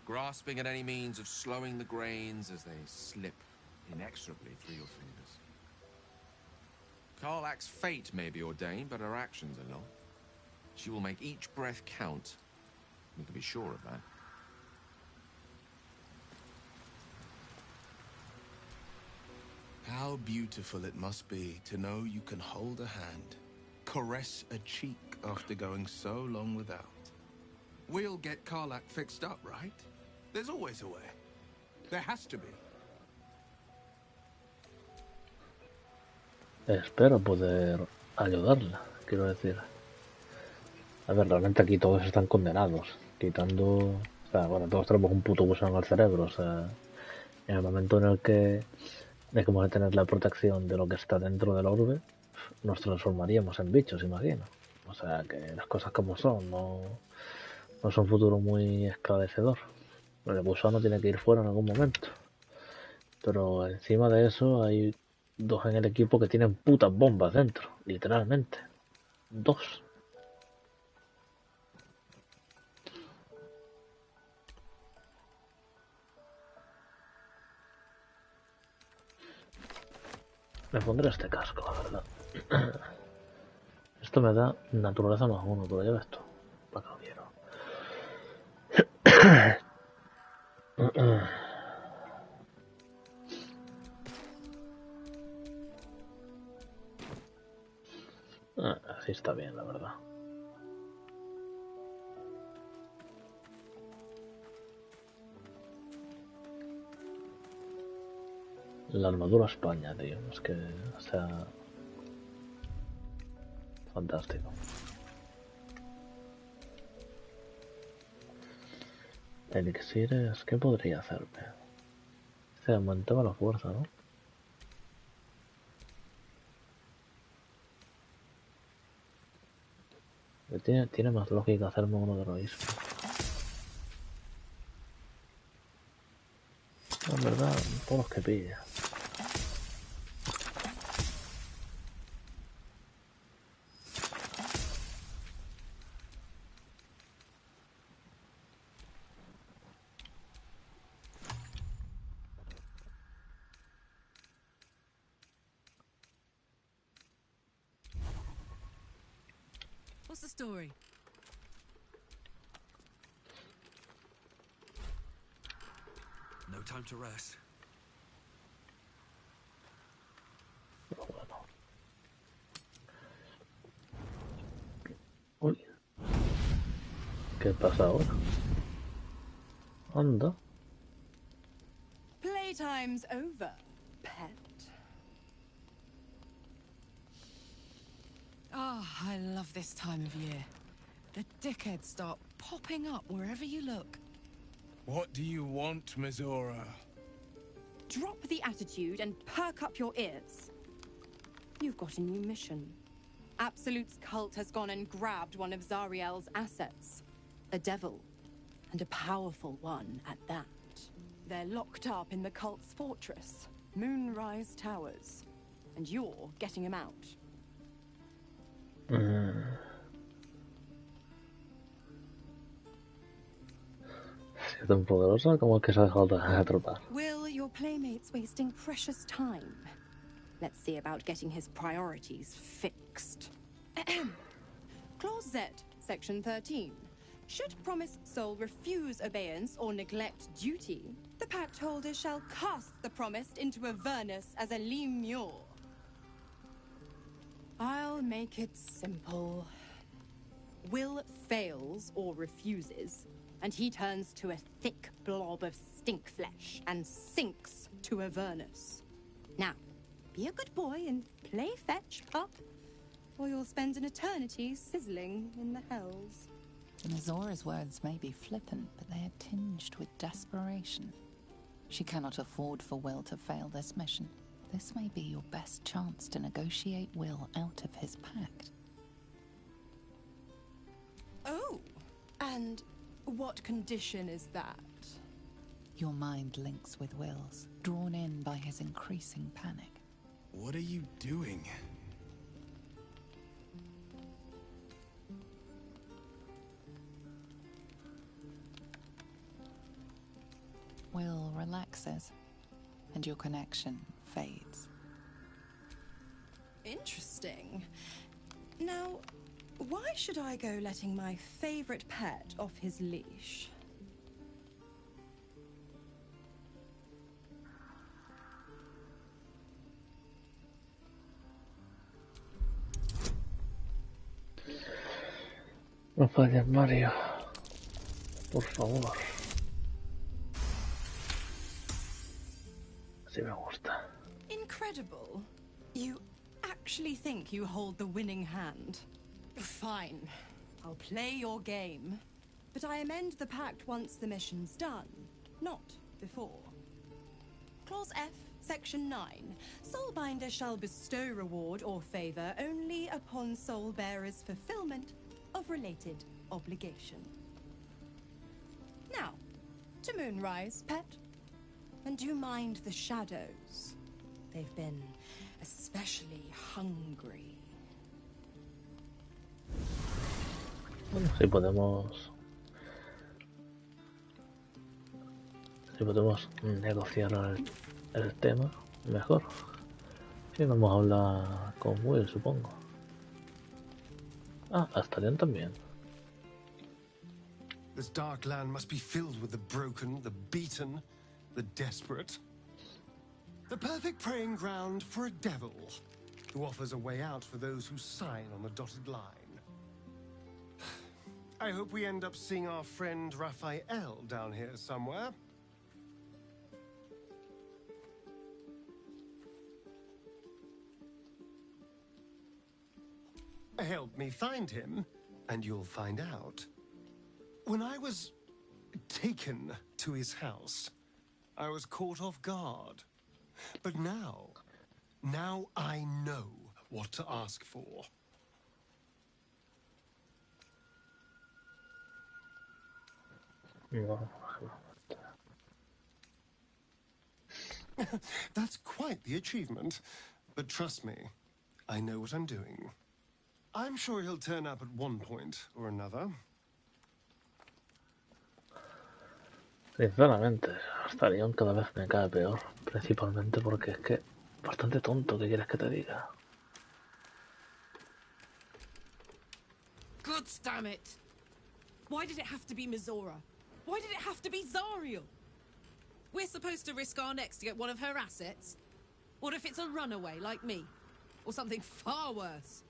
Grasping at any means of slowing the grains as they slip inexorably through your fingers. Karlach's fate may be ordained, but her actions are not. She will make each breath count. You can be sure of that. How beautiful it must be to know you can hold a hand, caress a cheek after going so long without. We'll get Karlach fixed up, right? There's always a way. There has to be. Espero poder ayudarla, quiero decir. A ver, realmente aquí todos están condenados, quitando... O sea, bueno, todos tenemos un puto gusano en el cerebro, o sea... En el momento en el que dejemos de tener la protección de lo que está dentro del orbe, nos transformaríamos en bichos, imagino. O sea, que las cosas como son, no es un futuro muy esclarecedor. El gusano tiene que ir fuera en algún momento. Pero encima de eso hay dos en el equipo que tienen putas bombas dentro, literalmente. Dos. Me pondré este casco, la verdad. Esto me da naturaleza +1, pero ya ves tú. ¿Para qué lo quiero? Así está bien, la verdad. La armadura España, tío. Es que, o sea... Fantástico. Elixires, ¿qué podría hacerme? Se aumentaba la fuerza, ¿no? Tiene más lógica hacerme uno de heroísmo. En verdad, todos los que pilla. What's the story? No time to rest. Uy. ¿Qué pasa ahora? Anda. Playtime's over, pet. Oh, I love this time of year. The dickheads start popping up wherever you look. What do you want, Mizora? Drop the attitude and perk up your ears. You've got a new mission. Absolute's cult has gone and grabbed one of Zariel's assets. A devil. And a powerful one at that. They're locked up in the cult's fortress, Moonrise Towers. And you're getting him out. Si es tan poderosa, ¿cómo es que se ha dejado de atrapar? Will, your playmate's wasting precious time. Let's see about getting his priorities fixed. Clause Z, Section 13. Should promised soul refuse obeyance or neglect duty, the pact holder shall cast the promised into Avernus as a lemure. I'll make it simple. Will fails or refuses, and he turns to a thick blob of stink flesh and sinks to Avernus. Now, be a good boy and play fetch, pup, or you'll spend an eternity sizzling in the hells. Mizora's words may be flippant, but they are tinged with desperation. She cannot afford for Will to fail this mission. This may be your best chance to negotiate Will out of his pact. Oh, and what condition is that? Your mind links with Will's, drawn in by his increasing panic. What are you doing? Will relaxes, and your connection fades. Interesting. Now, why should I go letting my favorite pet off his leash? No falles, Mario. Por favor. Así me gusta. Incredible. You actually think you hold the winning hand? Fine. I'll play your game. But I amend the pact once the mission's done, not before. Clause F, Section 9. Soulbinder shall bestow reward or favor only upon soul-bearer's fulfillment of related obligation. Now, to Moonrise, pet. And do mind the shadows. They've been especially hungry. Bueno, si podemos negociar el tema, mejor. Sí, vamos a hablar con Will, supongo. Ah, Astarion también. This dark land must be filled with the broken, the beaten, the desperate. The perfect preying ground for a devil. who offers a way out for those who sign on the dotted line. I hope we end up seeing our friend Raphael down here somewhere. Help me find him, and you'll find out. When I was taken to his house, I was caught off guard. But now I know what to ask for. That's quite the achievement. But trust me, I know what I'm doing. I'm sure he'll turn up at one point or another. Sinceramente, hasta Leon cada vez me cae peor. Principalmente porque es que bastante tonto, ¿qué quieres que te diga? God damn it! Why did it have to be Mizora? Why did it have to be Zariel? We're supposed to risk our necks to get one of her assets? What if it's a runaway like me? Or something far worse?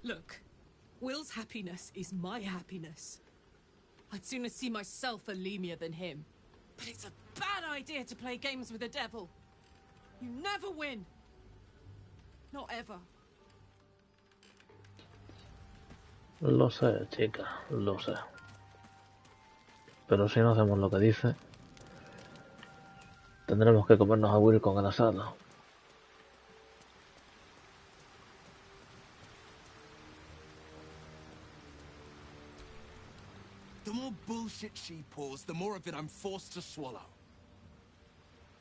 Look, Will's happiness is my happiness. I'd sooner see myself a Lemia than him. But it's a bad idea to play games with the devil. You never win. Not ever. Lo sé, chica, lo sé. Pero si no hacemos lo que dice, tendremos que comernos a Will con el asado. The more bullshit she pours, the more of it I'm forced to swallow.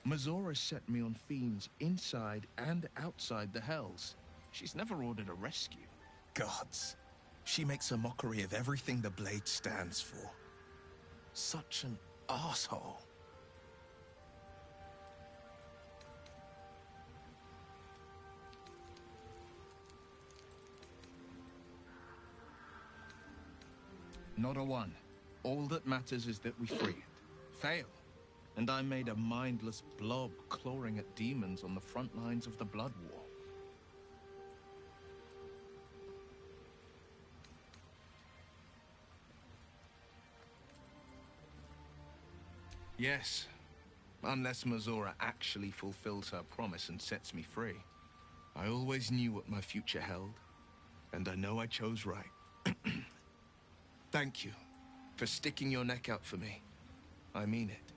Mizora set me on fiends inside and outside the Hells. She's never ordered a rescue. Gods. She makes a mockery of everything the Blade stands for. Such an asshole. Not a one. All that matters is that we free it. Fail, and I'm made a mindless blob clawing at demons on the front lines of the Blood War. Yes, unless Mizora actually fulfills her promise and sets me free. I always knew what my future held, and I know I chose right. Thank you for sticking your neck out for me. I mean it.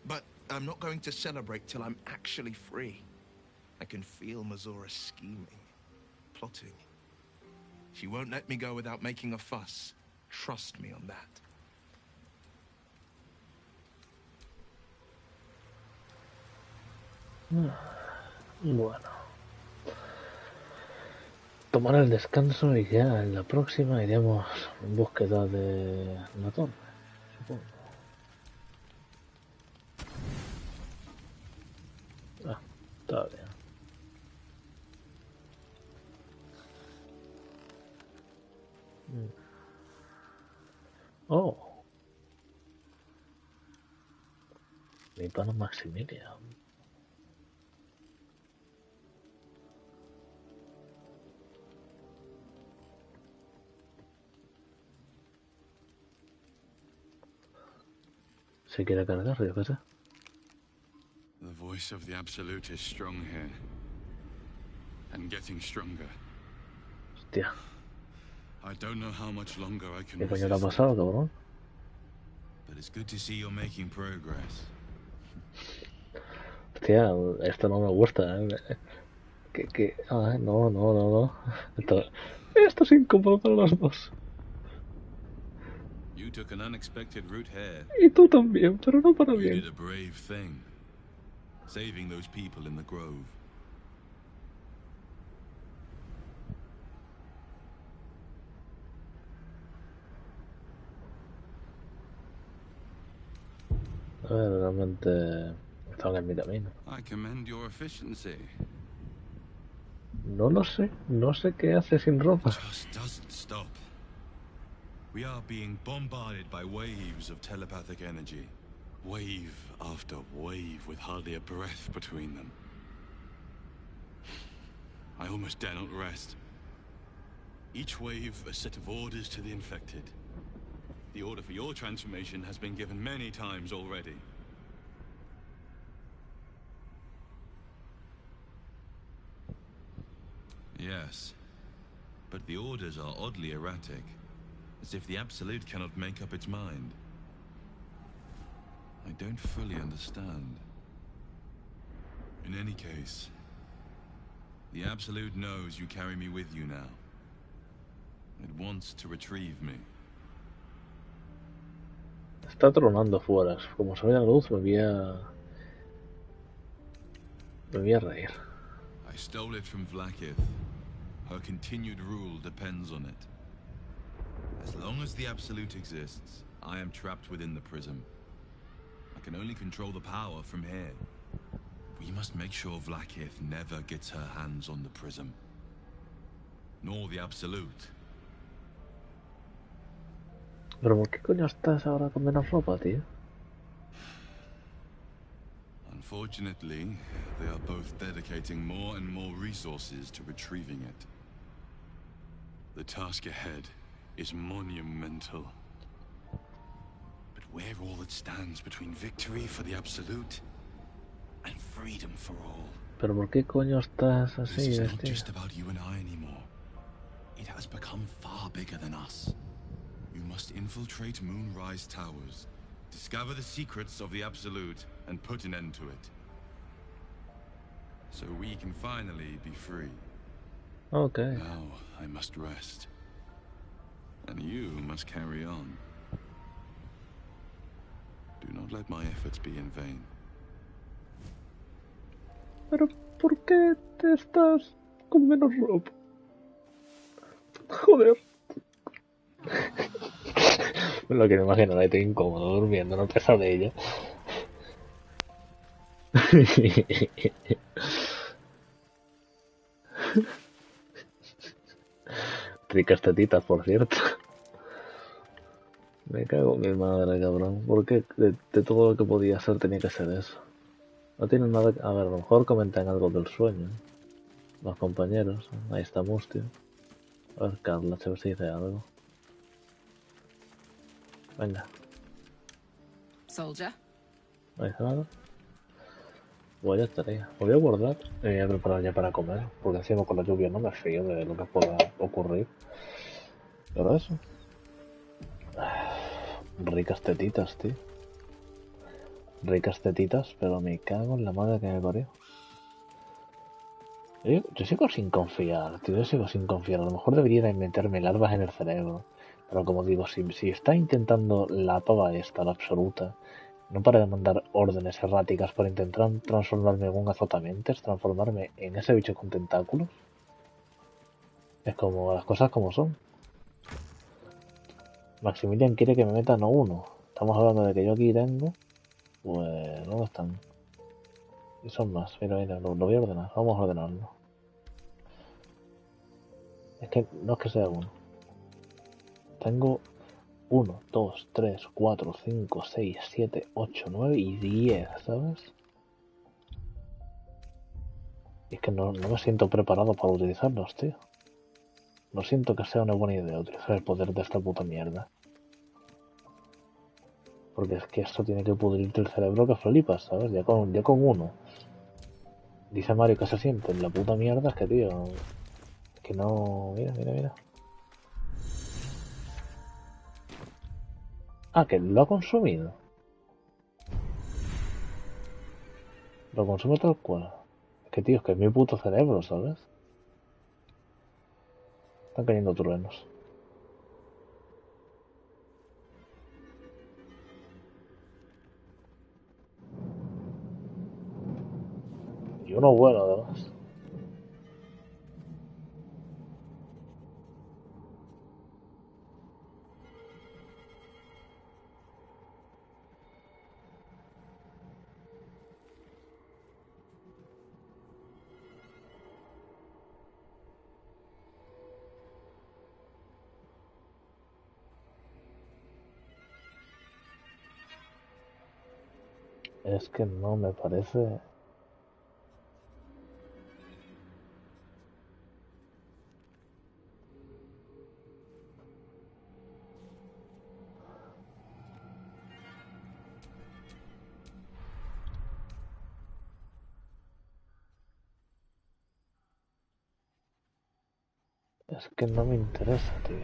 But I'm not going to celebrate till I'm actually free. I can feel Mizora scheming, plotting. She won't let me go without making a fuss. Trust me on that. Bueno. Tomar el descanso y ya en la próxima iremos en búsqueda de la torre, supongo. Ah, está bien. Oh. Mi pana Maximilian. Se quiere cargar, yo qué sé. The voice of the Absolute is strong here. And getting stronger. Hostia. I don't know how much longer I can ¿Qué coño resist te ha pasado, cabrón? But it's good to see you're making progress. Hostia, esto no me gusta, ¿eh? No. Esto es incómodo para los dos. You took an unexpected route here. Y tú también, pero no para You bien. did a brave thing. Saving those people in the grove. A ver, realmente están en mi camino. I commend your efficiency. No lo sé, no sé qué hace sin ropa. Just doesn't stop. We are being bombarded by waves of telepathic energy. Wave after wave with hardly a breath between them. I almost dare not rest. Each wave a set of orders to the infected. The order for your transformation has been given many times already. Yes, but the orders are oddly erratic, as if the Absolute cannot make up its mind. I don't fully understand. In any case, the Absolute knows you carry me with you now. It wants to retrieve me. Está tronando fuera. Como se ve la luz, me voy a reír. I stole it from Vlaakith. Her continued rule depends on it. As long as the Absolute exists, I am trapped within the prism. I can only control the power from here. We must make sure Vlaakith never gets her hands on the prism. Nor the Absolute. Pero ¿por qué coño estás ahora con menos ropa, tío? Unfortunately, they are both dedicating more and more resources to retrieving it. The task ahead is monumental. But where all that stands between victory for the Absolute and freedom for all. Pero ¿por qué coño estás así, This is not vestido? just about you and I anymore. It has become far bigger than us. You must infiltrate Moonrise Towers, discover the secrets of the Absolute, and put an end to it. So we can finally be free. Okay. Now I must rest. And you must carry on. Do not let my efforts be in vain. Pero ¿por qué te estás con menos ropa? Joder. Lo que me imagino, ahí estoy incómodo durmiendo en una pesadilla. Ricas tetitas, por cierto. Me cago en mi madre, cabrón. ¿Por qué de todo lo que podía ser tenía que ser eso? No tienen nada que... A ver, a lo mejor comentan algo del sueño. Los compañeros. Ahí está Mustio. A ver, Carla, a ver si dice algo. Venga. Soldier. ¿No dice nada? Pues ya estaría. Lo voy a guardar y voy a preparar ya para comer. Porque encima con la lluvia no me fío de lo que pueda ocurrir. Pero eso. Ricas tetitas, tío. Ricas tetitas, pero me cago en la madre que me parió. Yo sigo sin confiar, tío. Yo sigo sin confiar. A lo mejor debería meterme larvas en el cerebro. Pero como digo, si está intentando la pava esta, la absoluta, no para de mandar órdenes erráticas para intentar transformarme en un azotamentes, transformarme en ese bicho con tentáculos. Es como las cosas como son. Maximilian quiere que me metan a uno. Estamos hablando de que yo aquí tengo. Pues, ¿dónde están? Y son más. Mira, lo voy a ordenar. Vamos a ordenarlo. Es que no es que sea uno. Tengo 1, 2, 3, 4, 5, 6, 7, 8, 9 y 10, ¿sabes? Y es que no me siento preparado para utilizarlos, tío. No siento que sea una buena idea utilizar el poder de esta puta mierda. Porque es que esto tiene que pudrirte el cerebro que flipas, ¿sabes? Ya con uno. Dice Mario que se siente en la puta mierda, es que, tío... Es que no... Mira. Ah, que lo ha consumido. Lo consume tal cual. Es que, tío, es que es mi puto cerebro, ¿sabes? Están cayendo truenos. Y uno bueno, además. Es que no me parece... Es que no me interesa, tío.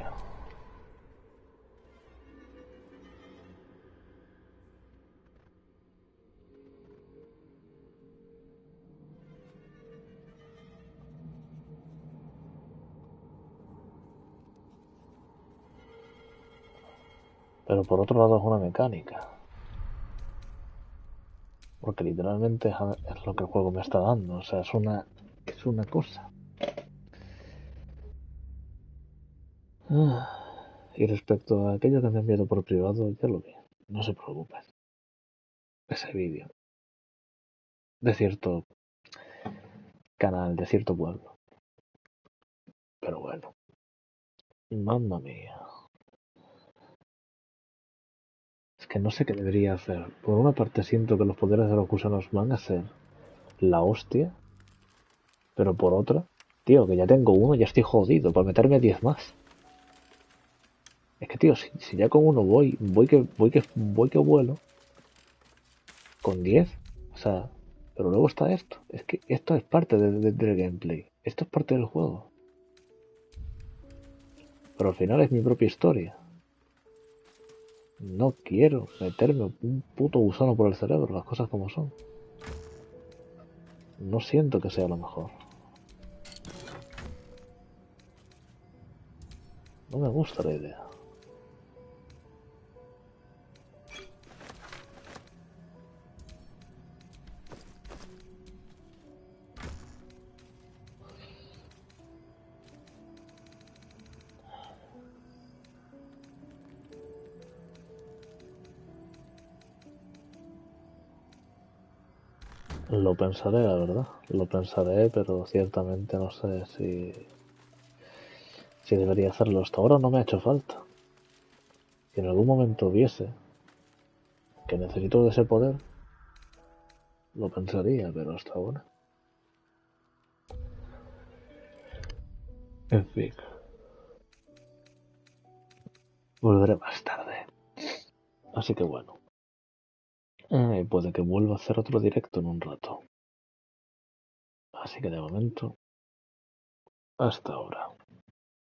Pero por otro lado es una mecánica. Porque literalmente es lo que el juego me está dando. O sea, es una cosa. Y respecto a aquello que me ha enviado por privado, ya lo vi. No se preocupe. Ese vídeo. De cierto canal, de cierto pueblo. Pero bueno. Mamma mía. Es que no sé qué debería hacer. Por una parte siento que los poderes de los gusanos van a ser la hostia. Pero por otra, tío, que ya tengo uno, ya estoy jodido. Para meterme 10 más. Es que, tío, si ya con uno voy que vuelo. Con 10, o sea, pero luego está esto. Es que esto es parte del gameplay. Esto es parte del juego. Pero al final es mi propia historia. No quiero meterme un puto gusano por el cerebro, las cosas como son. No siento que sea lo mejor. No me gusta la idea. Lo pensaré, la verdad. Lo pensaré, pero ciertamente no sé si debería hacerlo. Hasta ahora no me ha hecho falta. Si en algún momento viese que necesito de ese poder, lo pensaría, pero hasta ahora. En fin. Volveré más tarde. Así que bueno. Puede que vuelva a hacer otro directo en un rato. Así que de momento, hasta ahora.